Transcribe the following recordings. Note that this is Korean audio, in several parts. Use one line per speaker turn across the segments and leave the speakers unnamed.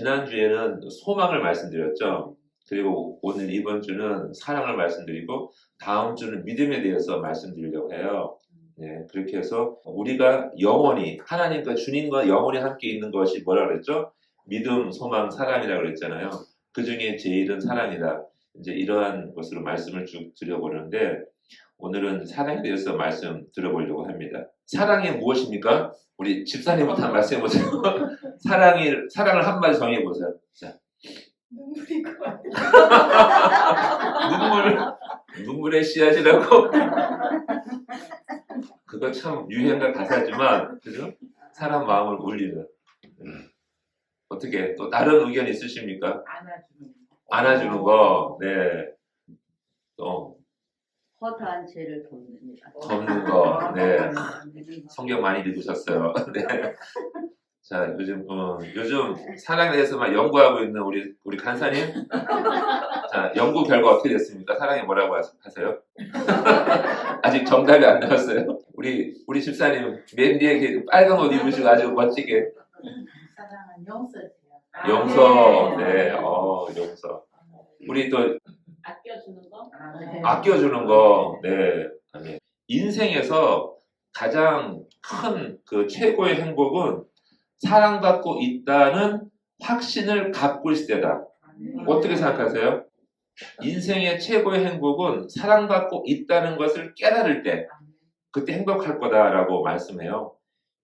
지난주에는 소망을 말씀드렸죠. 그리고 오늘 이번 주는 사랑을 말씀드리고 다음 주는 믿음에 대해서 말씀드리려고 해요. 네, 그렇게 해서 우리가 영원히 하나님과 주님과 영원히 함께 있는 것이 뭐라 그랬죠? 믿음, 소망, 사랑이라고 그랬잖아요. 그 중에 제일은 사랑이다. 이제 이러한 것으로 말씀을 쭉 드려보는데 오늘은 사랑에 대해서 말씀 들어보려고 합니다. 사랑이 무엇입니까? 우리 집사님부터 한번 말씀해보세요. 사랑을 한마디 정해보세요. 자.
눈물이 고요.
눈물의 씨앗이라고? 그거 참 유행가 가사지만, 그죠? 사람 마음을 울리는. 어떻게, 또 다른 의견 있으십니까? 안아주는 거, 네. 또,
허다한 죄를
돕는 거, 네. 성경 많이 읽으셨어요. 네. 자, 요즘 사랑에 대해서 막 연구하고 있는 우리 간사님. 자, 연구 결과 어떻게 됐습니까? 사랑이 뭐라고 하세요? 아직 정답이 안 나왔어요. 우리 집사님, 맨 뒤에 빨간 옷 입으시고 아주 멋지게.
사랑은 용서세요.
용서, 네, 용서. 우리 또,
아껴주는 거?
아껴주는 거, 네. 아멘. 인생에서 가장 큰 그 최고의 행복은 사랑받고 있다는 확신을 갖고 있을 때다. 어떻게 생각하세요? 인생의 최고의 행복은 사랑받고 있다는 것을 깨달을 때 그때 행복할 거다라고 말씀해요.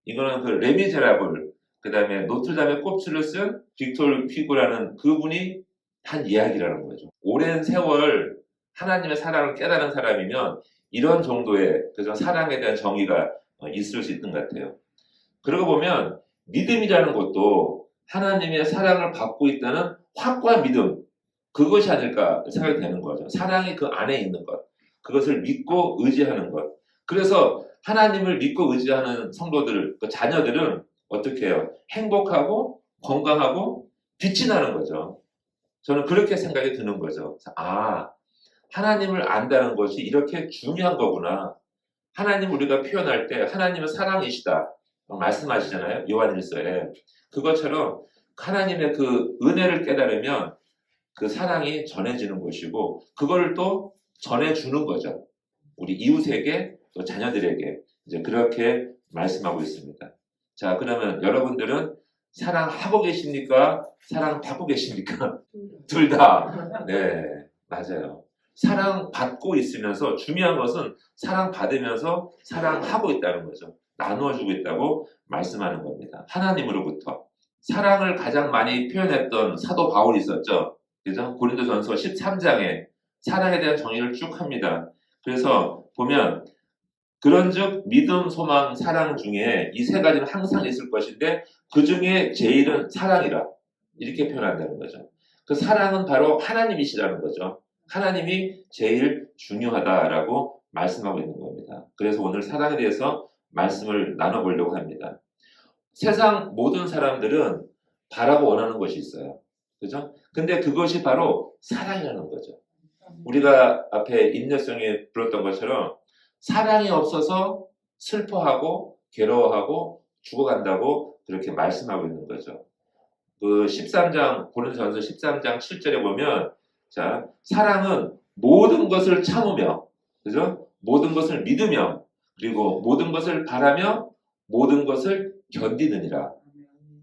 이거는 그 레미제라블 그 다음에 노트르담의 꼽추를 쓴 빅톨 휘고라는 그분이 한 이야기라는 거죠. 오랜 세월 하나님의 사랑을 깨달은 사람이면 이런 정도의 그죠? 사랑에 대한 정의가 있을 수 있는 것 같아요. 그러고 보면 믿음이라는 것도 하나님의 사랑을 받고 있다는 확고한 믿음, 그것이 아닐까 생각이 되는 거죠. 사랑이 그 안에 있는 것, 그것을 믿고 의지하는 것. 그래서 하나님을 믿고 의지하는 성도들, 그 자녀들은 어떻게 해요? 행복하고 건강하고 빛이 나는 거죠. 저는 그렇게 생각이 드는 거죠. 아, 하나님을 안다는 것이 이렇게 중요한 거구나. 하나님 우리가 표현할 때 하나님은 사랑이시다. 말씀하시잖아요. 요한일서에. 그것처럼 하나님의 그 은혜를 깨달으면 그 사랑이 전해지는 것이고 그걸 또 전해주는 거죠. 우리 이웃에게 또 자녀들에게 이제 그렇게 말씀하고 있습니다. 자, 그러면 여러분들은 사랑하고 계십니까? 사랑받고 계십니까? 둘 다. 네, 맞아요. 사랑받고 있으면서 중요한 것은 사랑받으면서 사랑하고 있다는 거죠. 나누어주고 있다고 말씀하는 겁니다. 하나님으로부터. 사랑을 가장 많이 표현했던 사도 바울이 있었죠. 그죠? 고린도전서 13장에 사랑에 대한 정의를 쭉 합니다. 그래서 보면 그런즉 믿음, 소망, 사랑 중에 이 세 가지는 항상 있을 것인데 그 중에 제일은 사랑이라 이렇게 표현한다는 거죠. 그 사랑은 바로 하나님이시라는 거죠. 하나님이 제일 중요하다라고 말씀하고 있는 겁니다. 그래서 오늘 사랑에 대해서 말씀을 나눠보려고 합니다. 세상 모든 사람들은 바라고 원하는 것이 있어요. 그죠? 근데 그것이 바로 사랑이라는 거죠. 우리가 앞에 임여성에 불렀던 것처럼 사랑이 없어서 슬퍼하고 괴로워하고 죽어간다고 그렇게 말씀하고 있는 거죠. 그 13장, 고린도전서 13장 7절에 보면 자, 사랑은 모든 것을 참으며, 그죠? 모든 것을 믿으며, 그리고 모든 것을 바라며, 모든 것을 견디느니라.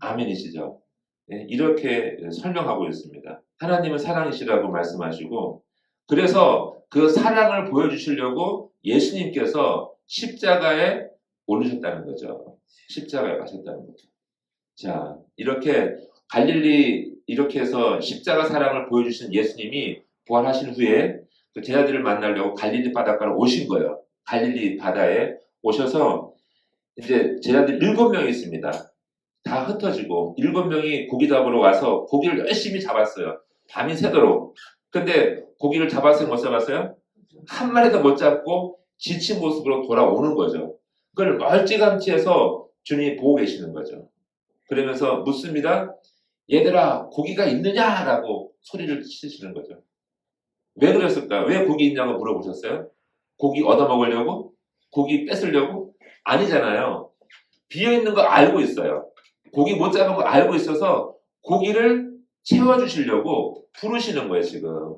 아멘이시죠? 네, 이렇게 설명하고 있습니다. 하나님은 사랑이시라고 말씀하시고, 그래서 그 사랑을 보여주시려고 예수님께서 십자가에 오르셨다는 거죠. 십자가에 가셨다는 거죠. 자, 이렇게 갈릴리 이렇게 해서 십자가 사랑을 보여주신 예수님이 부활하신 후에 그 제자들을 만나려고 갈릴리 바닷가로 오신 거예요. 갈릴리 바다에 오셔서 이제 제자들 7명이 있습니다. 다 흩어지고 7명이 고기 잡으러 와서 고기를 열심히 잡았어요. 밤이 새도록. 근데 고기를 잡았어요? 못 잡았어요? 한 마리도 못 잡고 지친 모습으로 돌아오는 거죠. 그걸 멀찌감치 해서 주님이 보고 계시는 거죠. 그러면서 묻습니다. 얘들아, 고기가 있느냐라고 소리를 치시는 거죠. 왜 그랬을까? 왜 고기 있냐고 물어보셨어요? 고기 얻어먹으려고? 고기 뺏으려고? 아니잖아요. 비어있는 거 알고 있어요. 고기 못 잡은 거 알고 있어서 고기를 채워주시려고 부르시는 거예요, 지금.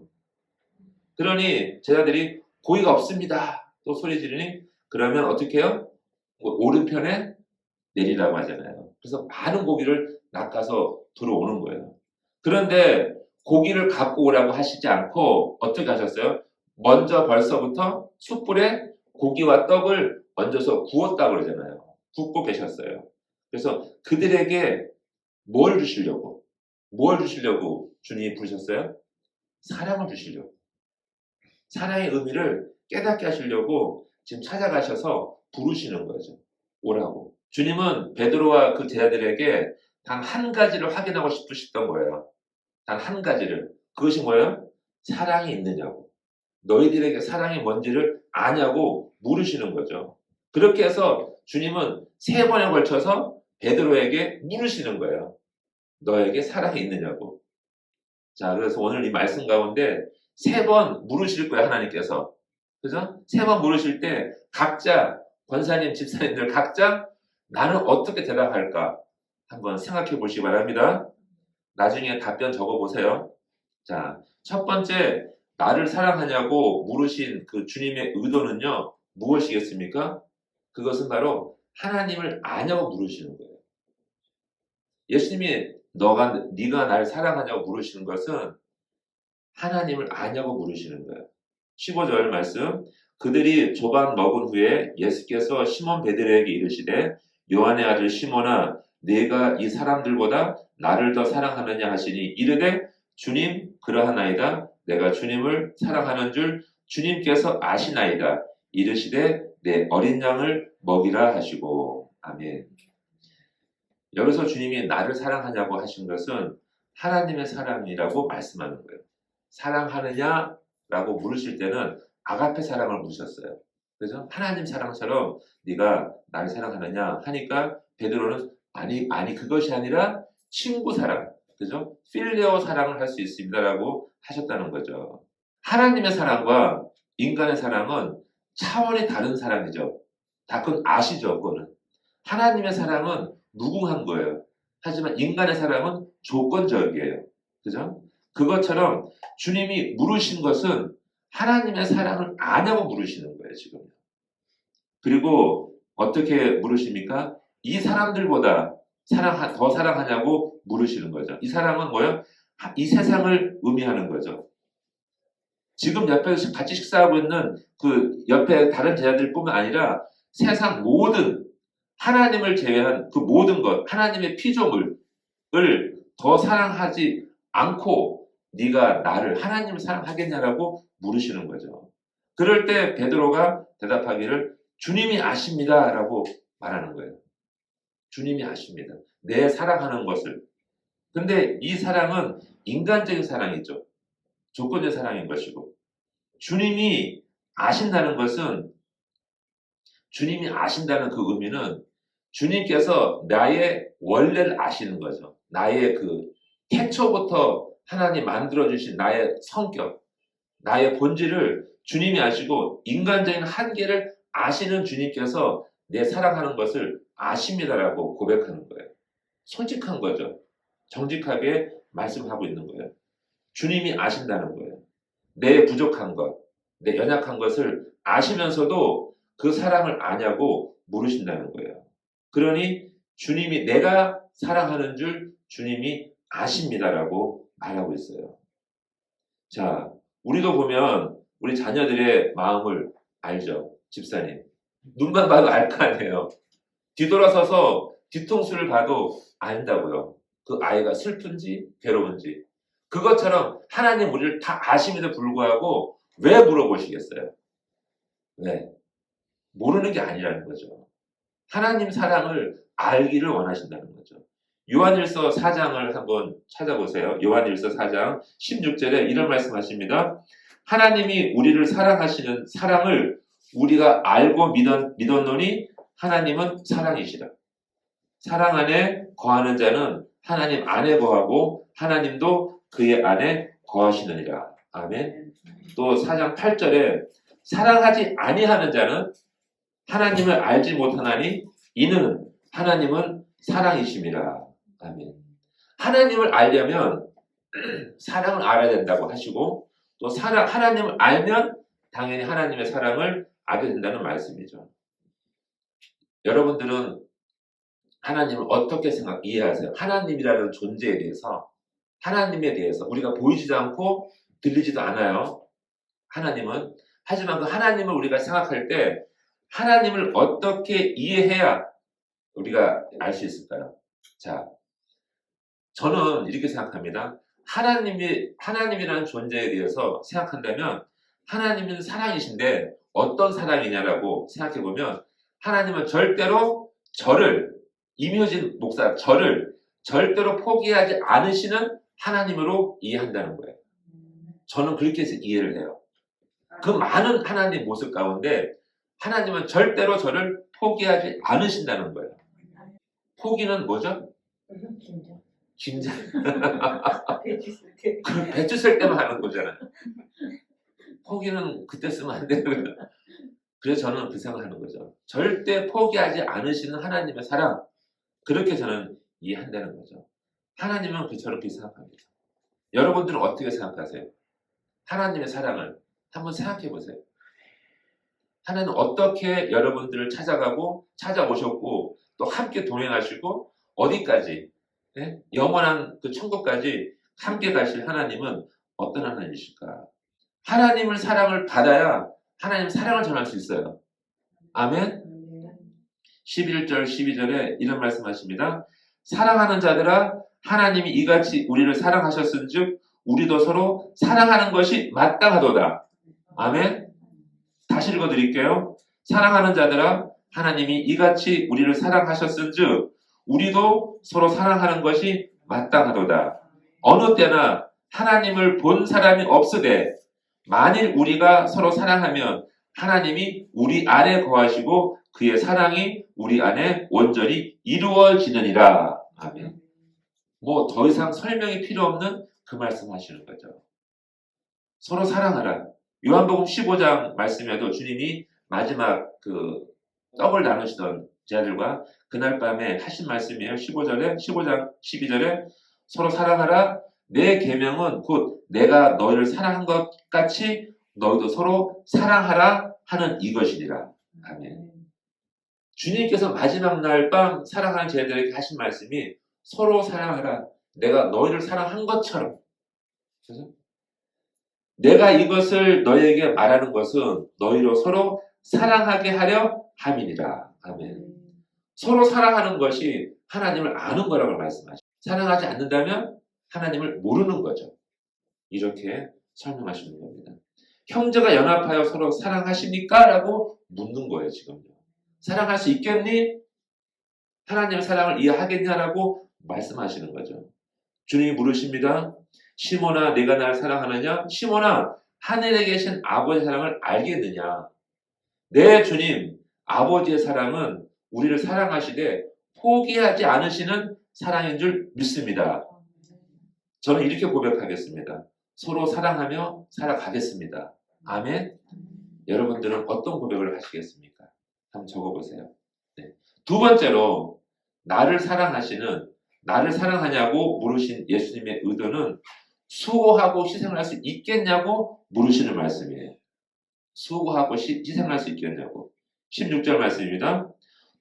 그러니 제자들이 고기가 없습니다. 또 소리 지르니 그러면 어떻게 해요? 오른편에 내리라고 하잖아요. 그래서 많은 고기를 낚아서 들어오는 거예요. 그런데 고기를 갖고 오라고 하시지 않고 어떻게 하셨어요? 먼저 벌써부터 숯불에 고기와 떡을 얹어서 구웠다고 그러잖아요. 굽고 계셨어요. 그래서 그들에게 뭘 주시려고 주님이 부르셨어요? 사랑을 주시려고. 사랑의 의미를 깨닫게 하시려고 지금 찾아가셔서 부르시는 거죠. 오라고. 주님은 베드로와 그 제자들에게 단 한 가지를 확인하고 싶으셨던 거예요. 단 한 가지를. 그것이 뭐예요? 사랑이 있느냐고. 너희들에게 사랑이 뭔지를 아냐고 물으시는 거죠. 그렇게 해서 주님은 3번에 걸쳐서 베드로에게 물으시는 거예요. 너에게 사랑이 있느냐고. 자, 그래서 오늘 이 말씀 가운데 3번 물으실 거예요, 하나님께서. 그죠? 3번 물으실 때 각자, 권사님, 집사님들 각자 나는 어떻게 대답할까? 한번 생각해 보시기 바랍니다. 나중에 답변 적어 보세요. 자, 첫 번째, 나를 사랑하냐고 물으신 그 주님의 의도는요, 무엇이겠습니까? 그것은 바로 하나님을 아냐고 물으시는 거예요. 예수님이 네가 나를 사랑하냐고 물으시는 것은 하나님을 아냐고 물으시는 거예요. 15절 말씀. 그들이 조반 먹은 후에 예수께서 시몬 베드로에게 이르시되 요한의 아들 시몬아 네가 이 사람들보다 나를 더 사랑하느냐 하시니 이르되 주님 그러하나이다. 내가 주님을 사랑하는 줄 주님께서 아시나이다. 이르시되 내 어린 양을 먹이라 하시고. 아멘. 여기서 주님이 나를 사랑하냐고 하신 것은 하나님의 사랑이라고 말씀하는 거예요. 사랑하느냐라고 물으실 때는 아가페 사랑을 물으셨어요. 그래서 하나님 사랑처럼 네가 나를 사랑하느냐 하니까 베드로는 아니 그것이 아니라 친구 사랑, 그죠? 필레오 사랑을 할 수 있습니다라고 하셨다는 거죠. 하나님의 사랑과 인간의 사랑은 차원이 다른 사랑이죠. 다 그건 아시죠, 그거는. 하나님의 사랑은 무궁한 거예요. 하지만 인간의 사랑은 조건적이에요. 그죠? 그것처럼 주님이 물으신 것은 하나님의 사랑을 아냐고 물으시는 거예요, 지금. 그리고 어떻게 물으십니까? 이 사람들보다 더 사랑하냐고 물으시는 거죠. 이 사랑은 뭐예요? 이 세상을 의미하는 거죠. 지금 옆에서 같이 식사하고 있는 그 옆에 다른 제자들 뿐만 아니라 세상 모든 하나님을 제외한 그 모든 것, 하나님의 피조물을 더 사랑하지 않고 네가 나를 하나님을 사랑하겠냐라고 물으시는 거죠. 그럴 때 베드로가 대답하기를 주님이 아십니다라고 말하는 거예요. 주님이 아십니다. 내 사랑하는 것을. 근데 이 사랑은 인간적인 사랑이죠. 조건적 사랑인 것이고 주님이 아신다는 것은 주님이 아신다는 그 의미는 주님께서 나의 원래를 아시는 거죠. 나의 그 태초부터 하나님 만들어주신 나의 성격, 나의 본질을 주님이 아시고 인간적인 한계를 아시는 주님께서 내 사랑하는 것을 아십니다라고 고백하는 거예요. 솔직한 거죠. 정직하게 말씀하고 있는 거예요. 주님이 아신다는 거예요. 내 부족한 것, 내 연약한 것을 아시면서도 그 사랑을 아냐고 물으신다는 거예요. 그러니 주님이 내가 사랑하는 줄 주님이 아십니다라고 말하고 있어요. 자, 우리도 보면 우리 자녀들의 마음을 알죠. 집사님. 눈만 봐도 알 거 아니에요. 뒤돌아서서 뒤통수를 봐도 안다고요. 그 아이가 슬픈지 괴로운지. 그것처럼 하나님 우리를 다 아심에도 불구하고 왜 물어보시겠어요? 왜? 모르는 게 아니라는 거죠. 하나님 사랑을 알기를 원하신다는 거죠. 요한일서 4장을 한번 찾아보세요. 요한일서 4장 16절에 이런 말씀하십니다. 하나님이 우리를 사랑하시는 사랑을 우리가 알고 믿었노니 하나님은 사랑이시라. 사랑 안에 거하는 자는 하나님 안에 거하고 하나님도 그의 안에 거하시느니라. 아멘. 또 4장 8절에 사랑하지 아니하는 자는 하나님을 알지 못하나니 이는 하나님은 사랑이심이라. 아멘. 하나님을 알려면 사랑을 알아야 된다고 하시고 또 하나님을 알면 당연히 하나님의 사랑을 알게 된다는 말씀이죠. 여러분들은 하나님을 어떻게 이해하세요? 하나님이라는 존재에 대해서, 하나님에 대해서 우리가 보이지도 않고 들리지도 않아요. 하나님은. 하지만 그 하나님을 우리가 생각할 때 하나님을 어떻게 이해해야 우리가 알 수 있을까요? 자, 저는 이렇게 생각합니다. 하나님이라는 존재에 대해서 생각한다면 하나님은 사랑이신데 어떤 사랑이냐라고 생각해보면 하나님은 절대로 이묘진 목사, 저를 절대로 포기하지 않으시는 하나님으로 이해한다는 거예요. 저는 그렇게 해서 이해를 해요. 그 많은 하나님 모습 가운데 하나님은 절대로 저를 포기하지 않으신다는 거예요. 포기는 뭐죠? 긴장. 그 배추 셀 때만 하는 거잖아요. 포기는 그때 쓰면 안 되는 거예요. 그래서 저는 그 생각하는 거죠. 절대 포기하지 않으시는 하나님의 사랑. 그렇게 저는 이해한다는 거죠. 하나님은 저렇게 생각합니다. 여러분들은 어떻게 생각하세요? 하나님의 사랑을 한번 생각해 보세요. 하나님은 어떻게 여러분들을 찾아오셨고 또 함께 동행하시고 어디까지 영원한 그 천국까지 함께 가실 하나님은 어떤 하나님이실까? 하나님을 사랑을 받아야 하나님 사랑을 전할 수 있어요. 아멘? 11절 12절에 이런 말씀하십니다. 사랑하는 자들아 하나님이 이같이 우리를 사랑하셨은즉 우리도 서로 사랑하는 것이 마땅하도다. 아멘? 다시 읽어드릴게요. 사랑하는 자들아 하나님이 이같이 우리를 사랑하셨은즉 우리도 서로 사랑하는 것이 마땅하도다. 어느 때나 하나님을 본 사람이 없으되 만일 우리가 서로 사랑하면 하나님이 우리 안에 거하시고 그의 사랑이 우리 안에 온전히 이루어지느니라. 아멘. 뭐 더 이상 설명이 필요 없는 그 말씀 하시는 거죠. 서로 사랑하라. 요한복음 15장 말씀에도 주님이 마지막 그 떡을 나누시던 제자들과 그날 밤에 하신 말씀이에요. 15장 12절에 서로 사랑하라. 내 계명은 곧 내가 너희를 사랑한 것 같이 너희도 서로 사랑하라 하는 이것이니라. 아멘. 주님께서 마지막 날 밤 사랑하는 제자들에게 하신 말씀이 서로 사랑하라. 내가 너희를 사랑한 것처럼. 그래서 내가 이것을 너희에게 말하는 것은 너희로 서로 사랑하게 하려 함이니라. 아멘. 서로 사랑하는 것이 하나님을 아는 거라고 말씀하시죠. 사랑하지 않는다면 하나님을 모르는 거죠. 이렇게 설명하시는 겁니다. 형제가 연합하여 서로 사랑하십니까? 라고 묻는 거예요, 지금요. 사랑할 수 있겠니? 하나님의 사랑을 이해하겠냐라고 말씀하시는 거죠. 주님이 물으십니다. 시몬아, 내가 나를 사랑하느냐? 시몬아, 하늘에 계신 아버지의 사랑을 알겠느냐? 네, 주님, 아버지의 사랑은 우리를 사랑하시되 포기하지 않으시는 사랑인 줄 믿습니다. 저는 이렇게 고백하겠습니다. 서로 사랑하며 살아가겠습니다. 아멘. 여러분들은 어떤 고백을 하시겠습니까? 한번 적어보세요. 네. 두 번째로 나를 사랑하냐고 물으신 예수님의 의도는 수고하고 희생을 할 수 있겠냐고 물으시는 말씀이에요. 수고하고 희생할 수 있겠냐고. 16절 말씀입니다.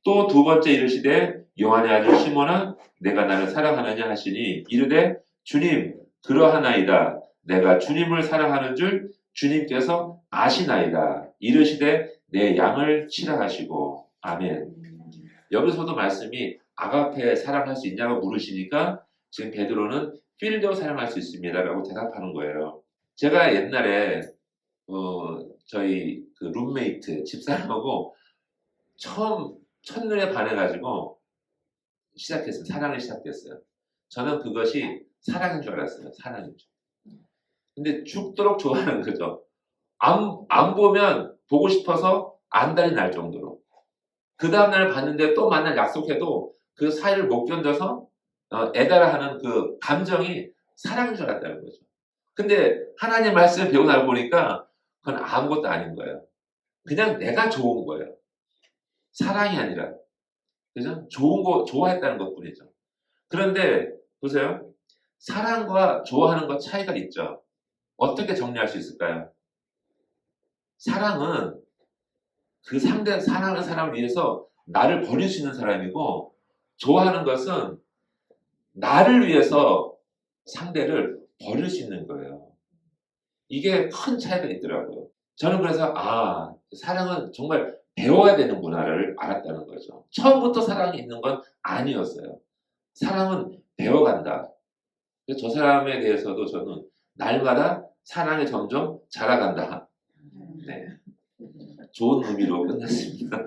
또 두 번째 이르시되 요한의 아들 시몬아 내가 나를 사랑하느냐 하시니 이르되 주님 그러하나이다. 내가 주님을 사랑하는 줄 주님께서 아시나이다. 이르시되 내 양을 치라 하시고. 아멘. 여기서도 말씀이 아가페 사랑할 수 있냐고 물으시니까 지금 베드로는 필리오 사랑할 수 있습니다 라고 대답하는 거예요. 제가 옛날에 저희 그 룸메이트 집사람하고 처음 첫눈에 반해가지고 시작했어요. 사랑이 시작됐어요. 저는 그것이 사랑인 줄 알았어요. 사랑인 줄. 근데 죽도록 좋아하는 거죠. 안 보면 보고 싶어서 안달이 날 정도로. 그 다음날 봤는데 또 만날 약속해도 그 사이를 못 견뎌서 애달아하는 그 감정이 사랑인 줄 알았다는 거죠. 근데 하나님 말씀을 배우고 나서 보니까 그건 아무것도 아닌 거예요. 그냥 내가 좋은 거예요. 사랑이 아니라. 그죠? 좋은 거 좋아했다는 것 뿐이죠. 그런데 보세요. 사랑과 좋아하는 것 차이가 있죠. 어떻게 정리할 수 있을까요? 사랑은 그 상대 사랑하는 사람을 위해서 나를 버릴 수 있는 사람이고, 좋아하는 것은 나를 위해서 상대를 버릴 수 있는 거예요. 이게 큰 차이가 있더라고요. 저는 그래서 사랑은 정말 배워야 되는구나를 알았다는 거죠. 처음부터 사랑이 있는 건 아니었어요. 사랑은 배워간다. 그래서 저 사람에 대해서도 저는 날마다 사랑이 점점 자라간다. 네. 좋은 의미로 끝났습니다.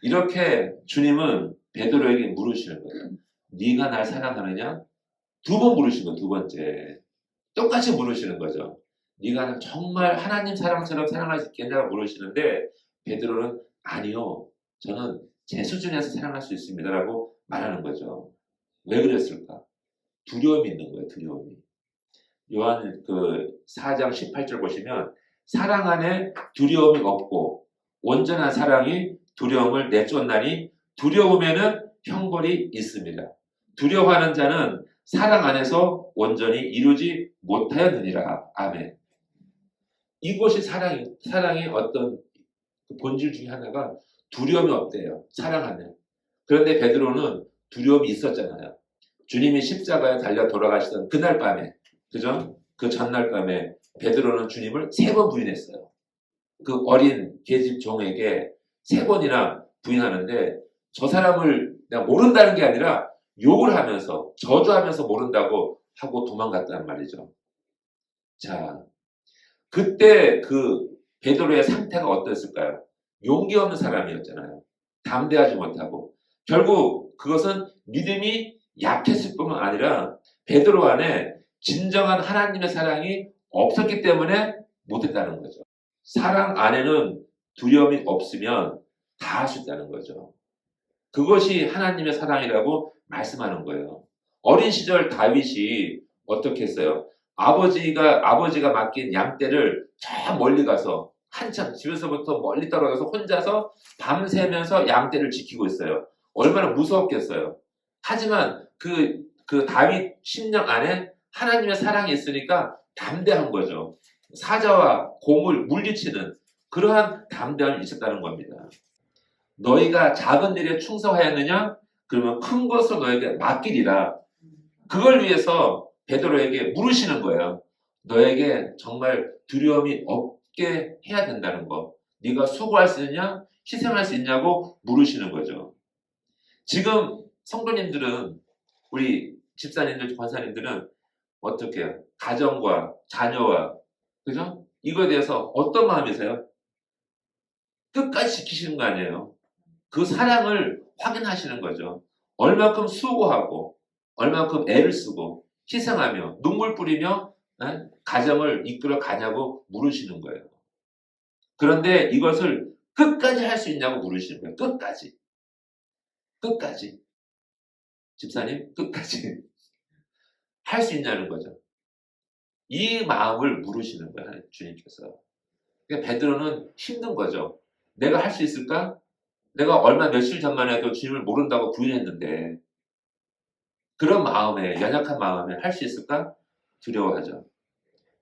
이렇게 주님은 베드로에게 물으시는 거예요. 네가 날 사랑하느냐? 두 번 물으신 거예요. 두 번째. 똑같이 물으시는 거죠. 네가 날 정말 하나님 사랑처럼 사랑할 수 있겠냐고 물으시는데 베드로는 아니요. 저는 제 수준에서 사랑할 수 있습니다라고 말하는 거죠. 왜 그랬을까? 두려움이 있는 거예요. 두려움이. 요한 4장 18절 보시면 사랑 안에 두려움이 없고 온전한 사랑이 두려움을 내쫓나니 두려움에는 형벌이 있습니다. 두려워하는 자는 사랑 안에서 온전히 이루지 못하였느니라. 아멘. 이것이 사랑의 어떤 본질 중에 하나가 두려움이 없대요. 사랑 안에. 그런데 베드로는 두려움이 있었잖아요. 주님이 십자가에 달려 돌아가시던 그날 밤에, 그죠? 그 전날 밤에 베드로는 주님을 3번 부인했어요. 그 어린 계집 종에게 3번이나 부인하는데 저 사람을 내가 모른다는 게 아니라 욕을 하면서 저주하면서 모른다고 하고 도망갔다는 말이죠. 자, 그때 그 베드로의 상태가 어땠을까요? 용기 없는 사람이었잖아요. 담대하지 못하고. 결국 그것은 믿음이 약했을 뿐만 아니라 베드로 안에 진정한 하나님의 사랑이 없었기 때문에 못했다는 거죠. 사랑 안에는 두려움이 없으면 다 할 수 있다는 거죠. 그것이 하나님의 사랑이라고 말씀하는 거예요. 어린 시절 다윗이 어떻게 했어요? 아버지가 맡긴 양떼를 저 멀리 가서 한참 집에서부터 멀리 떨어져서 혼자서 밤새면서 양떼를 지키고 있어요. 얼마나 무서웠겠어요. 하지만 그 다윗 심령 안에 하나님의 사랑이 있으니까 담대한 거죠. 사자와 곰을 물리치는 그러한 담대함이 있었다는 겁니다. 너희가 작은 일에 충성하였느냐? 그러면 큰 것을 너에게 맡기리라. 그걸 위해서 베드로에게 물으시는 거예요. 너에게 정말 두려움이 없게 해야 된다는 거. 네가 수고할 수 있냐? 희생할 수 있냐고 물으시는 거죠. 지금 성도님들은, 우리 집사님들, 권사님들은 어떻게 해요? 가정과 자녀와, 그죠? 이거에 대해서 어떤 마음이세요? 끝까지 지키시는 거 아니에요? 그 사랑을 확인하시는 거죠. 얼마큼 수고하고, 얼마큼 애를 쓰고, 희생하며, 눈물 뿌리며, 가정을 이끌어 가냐고 물으시는 거예요. 그런데 이것을 끝까지 할 수 있냐고 물으시는 거예요. 끝까지. 끝까지. 집사님, 끝까지. 할 수 있냐는 거죠. 이 마음을 물으시는 거예요. 주님께서. 그러니까 베드로는 힘든 거죠. 내가 할 수 있을까? 내가 얼마 며칠 전만 해도 주님을 모른다고 부인했는데 그런 마음에, 연약한 마음에 할 수 있을까? 두려워하죠.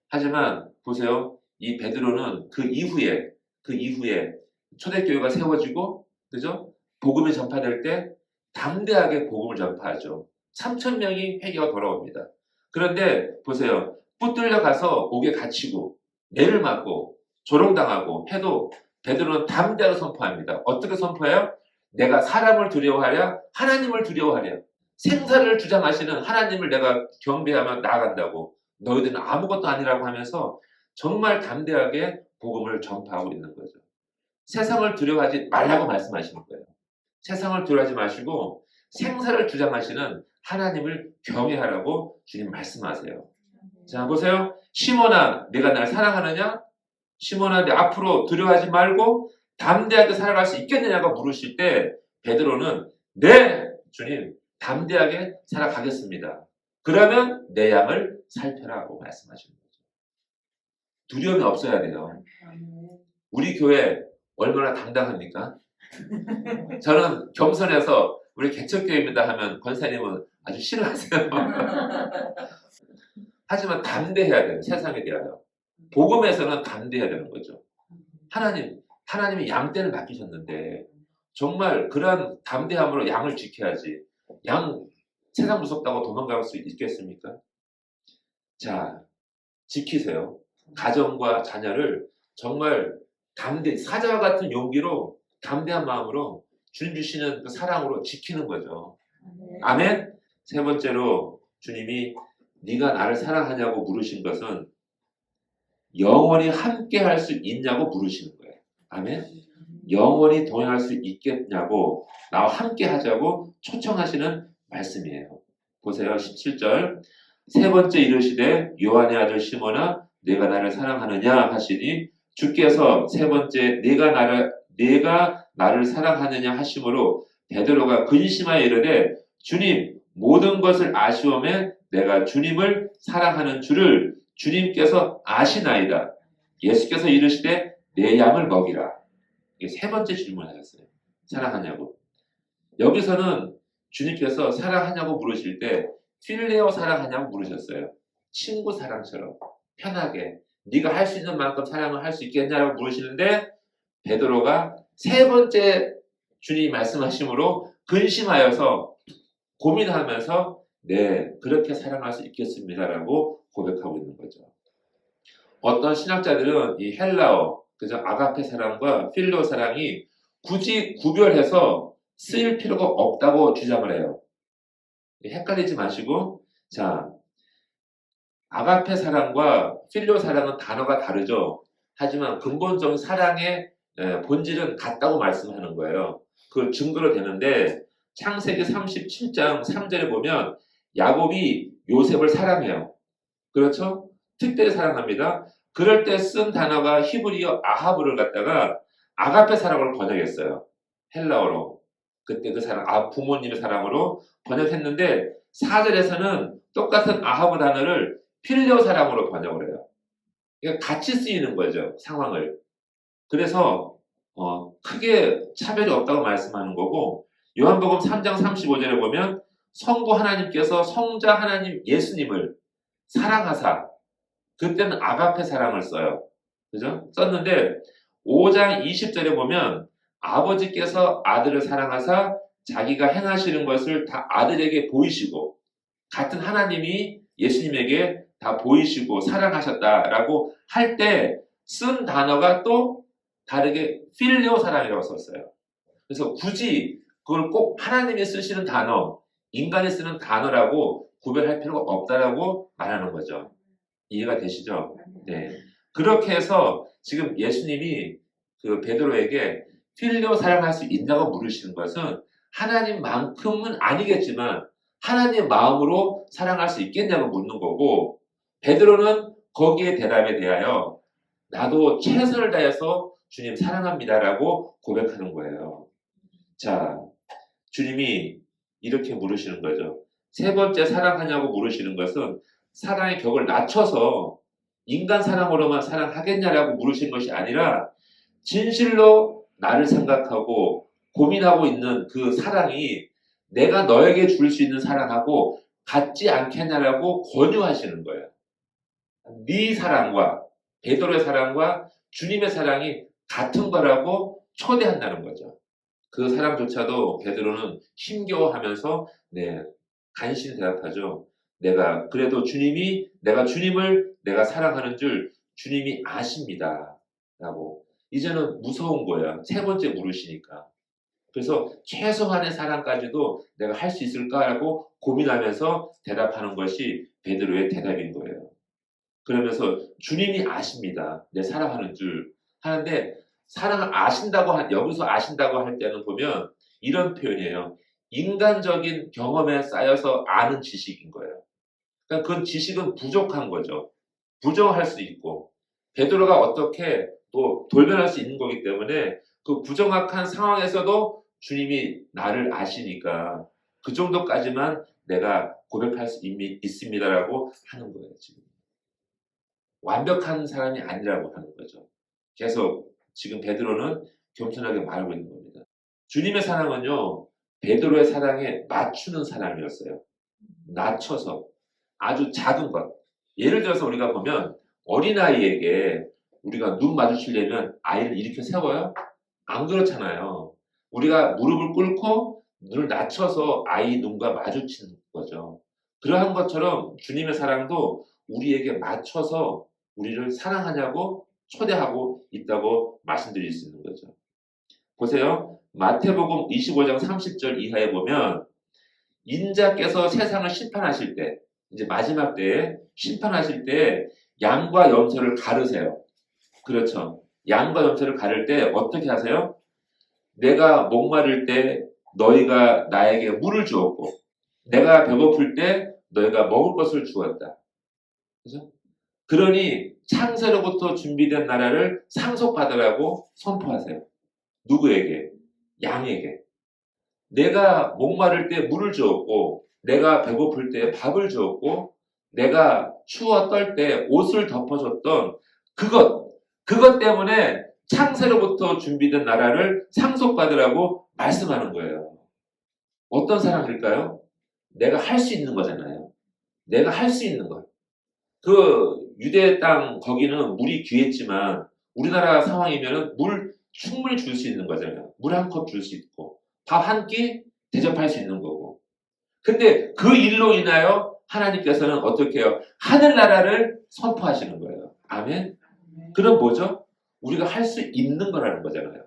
하지만 보세요. 이 베드로는 그 이후에 초대교회가 세워지고, 그죠? 복음이 전파될 때 담대하게 복음을 전파하죠. 3,000명이 회개가 돌아옵니다. 그런데 보세요. 붙들려 가서 옥에 갇히고 매를 맞고 조롱당하고 해도 베드로는 담대하게 선포합니다. 어떻게 선포해요? 내가 사람을 두려워하랴? 하나님을 두려워하랴? 생사를 주장하시는 하나님을 내가 경배하며 나아간다고. 너희들은 아무것도 아니라고 하면서 정말 담대하게 복음을 전파하고 있는 거죠. 세상을 두려워하지 말라고 말씀하시는 거예요. 세상을 두려워하지 마시고 생사를 주장하시는 하나님을 경외하라고 주님 말씀하세요. 자, 보세요. 시몬아, 내가 날 사랑하느냐? 시몬아, 내 앞으로 두려워하지 말고 담대하게 살아갈 수 있겠느냐고 물으실 때 베드로는 네, 주님, 담대하게 살아가겠습니다. 그러면 내 양을 살펴라고 말씀하시는 거죠. 두려움이 없어야 돼요. 우리 교회 얼마나 당당합니까? 저는 겸손해서 우리 개척교회입니다 하면 권사님은 아주 싫어하세요. 하지만 담대해야 돼요. 세상에 대하여. 복음에서는 담대해야 되는 거죠. 하나님이 양떼를 맡기셨는데 정말 그러한 담대함으로 양을 지켜야지. 양 세상 무섭다고 도망갈 수 있겠습니까? 자, 지키세요. 가정과 자녀를 정말 사자와 같은 용기로 담대한 마음으로 주님 주시는 그 사랑으로 지키는 거죠. 아멘. 세 번째로 주님이 네가 나를 사랑하냐고 물으신 것은 영원히 함께 할 수 있냐고 물으시는 거예요. 아멘. 영원히 동행할 수 있겠냐고 나와 함께 하자고 초청하시는 말씀이에요. 보세요. 17절. 세 번째 이르시되 요한의 아들 시몬아 네가 나를 사랑하느냐 하시니 주께서 세 번째 네가 나를 사랑하느냐 하심으로 베드로가 근심하여 이르되 주님 모든 것을 아시오매 내가 주님을 사랑하는 줄을 주님께서 아시나이다. 예수께서 이르시되 내 양을 먹이라. 이게 세 번째 질문을 하셨어요. 사랑하냐고. 여기서는 주님께서 사랑하냐고 물으실 때 필레오 사랑하냐고 물으셨어요. 친구 사랑처럼 편하게 네가 할 수 있는 만큼 사랑을 할 수 있겠냐라고 물으시는데 베드로가 세 번째 주님이 말씀하심으로 근심하여서 고민하면서 네 그렇게 사랑할 수 있겠습니다라고 고백하고 있는 거죠. 어떤 신학자들은 이 헬라어 그죠 아가페 사랑과 필레오 사랑이 굳이 구별해서 쓰일 필요가 없다고 주장을 해요. 헷갈리지 마시고 자 아가페 사랑과 필레오 사랑은 단어가 다르죠. 하지만 근본적인 사랑의 본질은 같다고 말씀하는 거예요. 그걸 증거로 되는데 창세기 37장 3절에 보면 야곱이 요셉을 사랑해요. 그렇죠? 특별히 사랑합니다. 그럴 때 쓴 단어가 히브리어 아하브를 갖다가 아가페 사랑으로 번역했어요. 헬라어로. 그때 그 사랑, 부모님의 사랑으로 번역했는데 4절에서는 똑같은 아하브 단어를 필레오 사랑으로 번역을 해요. 그러니까 같이 쓰이는 거죠. 상황을. 그래서 크게 차별이 없다고 말씀하는 거고 요한복음 3장 35절에 보면 성부 하나님께서 성자 하나님 예수님을 사랑하사 그때는 아가페 사랑을 써요. 그죠? 썼는데 5장 20절에 보면 아버지께서 아들을 사랑하사 자기가 행하시는 것을 다 아들에게 보이시고 같은 하나님이 예수님에게 다 보이시고 사랑하셨다라고 할 때 쓴 단어가 또 다르게 필레오 사랑이라고 썼어요. 그래서 굳이 그걸 꼭 하나님이 쓰시는 단어, 인간이 쓰는 단어라고 구별할 필요가 없다라고 말하는 거죠. 이해가 되시죠? 네. 그렇게 해서 지금 예수님이 그 베드로에게 필레오 사랑할 수 있냐고 물으시는 것은 하나님만큼은 아니겠지만 하나님 마음으로 사랑할 수 있겠냐고 묻는 거고 베드로는 거기에 대답에 대하여 나도 최선을 다해서 주님 사랑합니다라고 고백하는 거예요. 자, 주님이 이렇게 물으시는 거죠. 세 번째 사랑하냐고 물으시는 것은 사랑의 격을 낮춰서 인간 사랑으로만 사랑하겠냐라고 물으신 것이 아니라 진실로 나를 생각하고 고민하고 있는 그 사랑이 내가 너에게 줄 수 있는 사랑하고 같지 않겠냐라고 권유하시는 거예요. 네 사랑과 베드로의 사랑과 주님의 사랑이 같은 거라고 초대한다는 거죠. 그 사랑조차도 베드로는 힘겨워하면서 간신히 대답하죠. 그래도 내가 주님을 내가 사랑하는 줄 주님이 아십니다. 라고. 이제는 무서운 거야. 세 번째 물으시니까. 그래서 최소한의 사랑까지도 내가 할 수 있을까라고 고민하면서 대답하는 것이 베드로의 대답인 거예요. 그러면서 주님이 아십니다. 내 사랑하는 줄 하는데 사랑을 여기서 아신다고 할 때는 보면 이런 표현이에요. 인간적인 경험에 쌓여서 아는 지식인 거예요. 그러니까 그 지식은 부족한 거죠. 부정할 수 있고 베드로가 어떻게 또 돌변할 수 있는 거기 때문에 그 부정확한 상황에서도 주님이 나를 아시니까 그 정도까지만 내가 고백할 수 있습니다라고 하는 거예요. 완벽한 사람이 아니라고 하는 거죠. 계속 지금 베드로는 겸손하게 말하고 있는 겁니다. 주님의 사랑은요. 베드로의 사랑에 맞추는 사람이었어요. 낮춰서 아주 작은 것. 예를 들어서 우리가 보면 어린아이에게 우리가 눈 마주치려면 아이를 이렇게 세워요? 안 그렇잖아요. 우리가 무릎을 꿇고 눈을 낮춰서 아이 눈과 마주치는 거죠. 그러한 것처럼 주님의 사랑도 우리에게 맞춰서 우리를 사랑하냐고 초대하고 있다고 말씀드릴 수 있는 거죠. 보세요. 마태복음 25장 30절 이하에 보면 인자께서 세상을 심판하실 때, 이제 마지막 때에 심판하실 때 양과 염소를 가르세요. 그렇죠. 양과 염소를 가를 때 어떻게 하세요? 내가 목마를 때 너희가 나에게 물을 주었고, 내가 배고플 때 너희가 먹을 것을 주었다. 그죠? 그러니 창세로부터 준비된 나라를 상속받으라고 선포하세요. 누구에게? 양에게. 내가 목마를 때 물을 주었고, 내가 배고플 때 밥을 주었고, 내가 추워 떨 때 옷을 덮어줬던 그것 때문에 창세로부터 준비된 나라를 상속받으라고 말씀하는 거예요. 어떤 사람일까요? 내가 할 수 있는 거잖아요. 내가 할 수 있는 것. 그 유대 땅 거기는 물이 귀했지만 우리나라 상황이면은 물 충분히 줄 수 있는 거잖아요. 물 한 컵 줄 수 있고 밥 한 끼 대접할 수 있는 거고. 근데 그 일로 인하여 하나님께서는 어떻게 해요? 하늘나라를 선포하시는 거예요. 아멘? 그럼 뭐죠? 우리가 할 수 있는 거라는 거잖아요.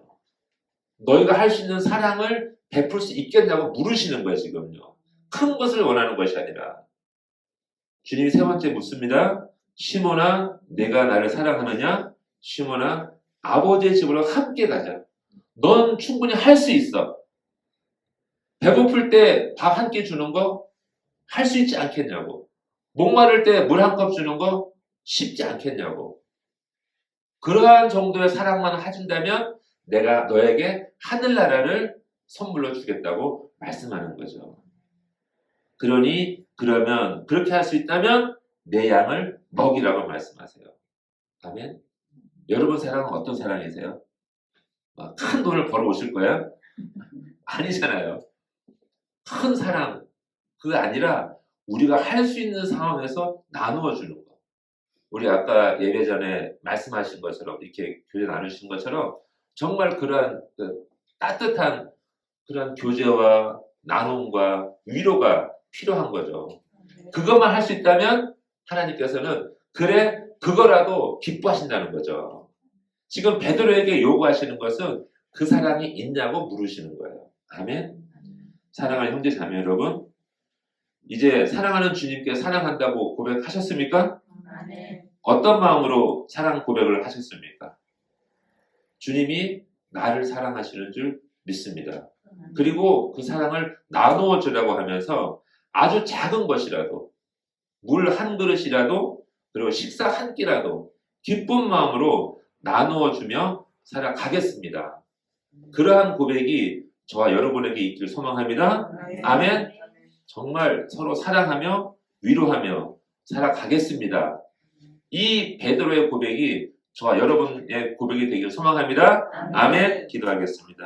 너희가 할 수 있는 사랑을 베풀 수 있겠냐고 물으시는 거예요, 지금요. 큰 것을 원하는 것이 아니라. 주님이 세 번째 묻습니다. 시몬아, 내가 나를 사랑하느냐? 시몬아, 아버지의 집으로 함께 가자. 넌 충분히 할 수 있어. 배고플 때 밥 한 끼 주는 거 할 수 있지 않겠냐고. 목마를 때 물 한 컵 주는 거 쉽지 않겠냐고. 그러한 정도의 사랑만 해준다면 내가 너에게 하늘나라를 선물로 주겠다고 말씀하는 거죠. 그러면 그렇게 할 수 있다면 내 양을 먹이라고 말씀하세요. 아멘. 여러분 사랑은 어떤 사랑이세요? 큰 돈을 벌어 오실 거야? 아니잖아요. 큰 사랑 그게 아니라 우리가 할 수 있는 상황에서 나누어 주는 거. 우리 아까 예배 전에 말씀하신 것처럼 이렇게 교제 나누신 것처럼 정말 그러한 따뜻한 그런 교제와 나눔과 위로가 필요한 거죠. 그것만 할 수 있다면 하나님께서는 그래 그거라도 기뻐하신다는 거죠. 지금 베드로에게 요구하시는 것은 그 사랑이 있냐고 물으시는 거예요. 아멘. 사랑하는 형제 자매 여러분, 이제 사랑하는 주님께 사랑한다고 고백하셨습니까?
아멘.
어떤 마음으로 사랑 고백을 하셨습니까? 주님이 나를 사랑하시는 줄 믿습니다. 그리고 그 사랑을 나누어 주라고 하면서 아주 작은 것이라도 물 한 그릇이라도 그리고 식사 한 끼라도 기쁜 마음으로 나누어 주며 살아가겠습니다. 그러한 고백이 저와 여러분에게 있길 소망합니다. 아멘. 정말 서로 사랑하며 위로하며 살아가겠습니다. 이 베드로의 고백이 저와 여러분의 고백이 되길 소망합니다. 아멘. 기도하겠습니다.